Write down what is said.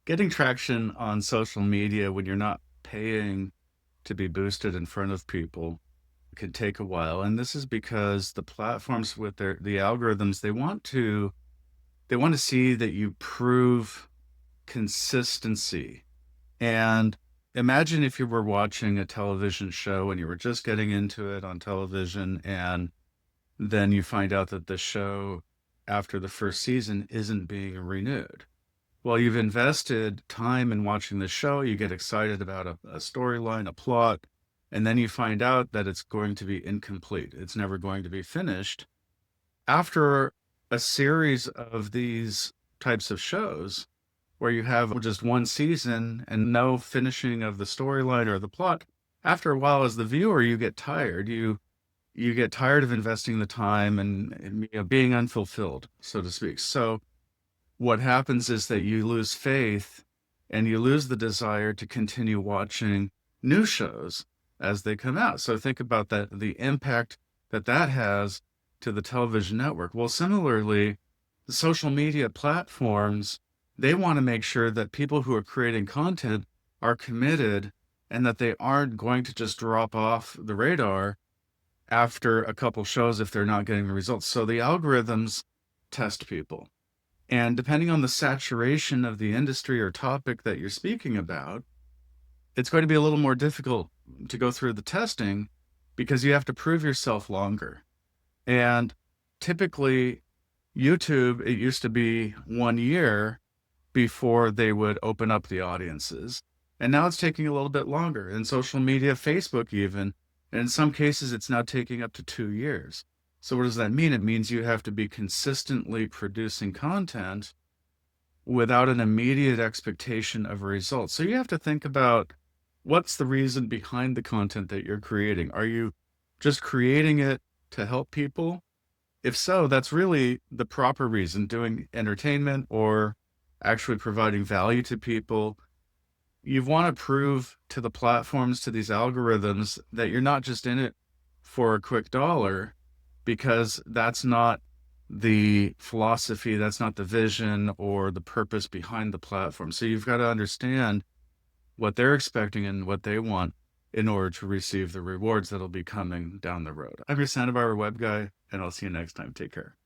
Getting traction on social media when you're not paying to be boosted in front of people can take a while, and this is because the platforms with the algorithms, they want to see that you prove consistency. And imagine if you were watching a television show and you were just getting into it on television, and then you find out that the show after the first season isn't being renewed. Well, you've invested time in watching the show, you get excited about a storyline, a plot, and then you find out that it's going to be incomplete. It's never going to be finished. After a series of these types of shows where you have just one season and no finishing of the storyline or the plot, after a while as the viewer, you get tired. You get tired of investing the time and being unfulfilled, so to speak. So what happens is that you lose faith and you lose the desire to continue watching new shows as they come out. So think about that, the impact that that has to the television network. Well, similarly, the social media platforms, they want to make sure that people who are creating content are committed and that they aren't going to just drop off the radar after a couple shows if they're not getting the results. So the algorithms test people. And depending on the saturation of the industry or topic that you're speaking about, it's going to be a little more difficult to go through the testing because you have to prove yourself longer. And typically, YouTube, it used to be 1 year before they would open up the audiences. And now it's taking a little bit longer. In social media, Facebook even, and in some cases, it's now taking up to 2 years. So what does that mean? It means you have to be consistently producing content without an immediate expectation of a result. So you have to think about what's the reason behind the content that you're creating? Are you just creating it to help people? If so, that's really the proper reason, doing entertainment or actually providing value to people. You want to prove to the platforms, to these algorithms, that you're not just in it for a quick dollar, because that's not the philosophy, that's not the vision or the purpose behind the platform. So you've got to understand what they're expecting and what they want in order to receive the rewards that'll be coming down the road. I'm your Santa Barbara web guy, and I'll see you next time. Take care.